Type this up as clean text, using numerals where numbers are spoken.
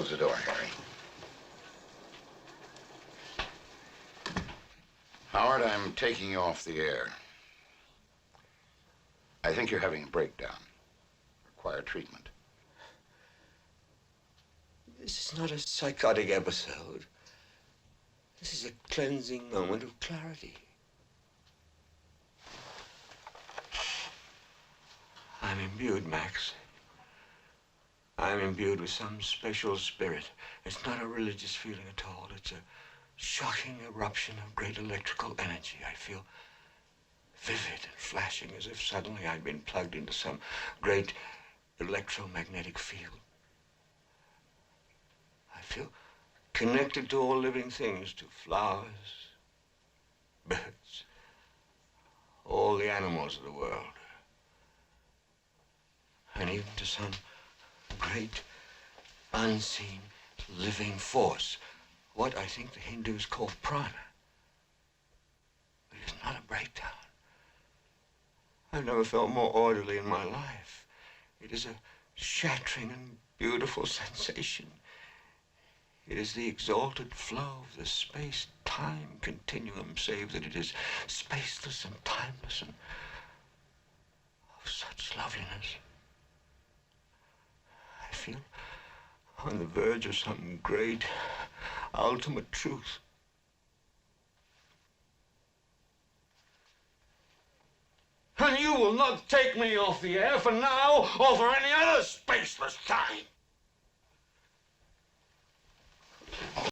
Close the door, Harry. Howard, I'm taking you off the air. I think you're having a breakdown. Require treatment. This is not a psychotic episode. This is a cleansing moment of clarity. I'm imbued, Max. I'm imbued with some special spirit. It's not a religious feeling at all. It's a shocking eruption of great electrical energy. I feel vivid and flashing, as if suddenly I'd been plugged into some great electromagnetic field. I feel connected to all living things, to flowers, birds, all the animals of the world, and even to some great, unseen, living force, what I think the Hindus call prana. It is not a breakdown. I've never felt more orderly in my life. It is a shattering and beautiful sensation. It is the exalted flow of the space-time continuum, save that it is spaceless and timeless and of such loveliness. I feel on the verge of some great, ultimate truth. And you will not take me off the air for now or for any other spaceless time.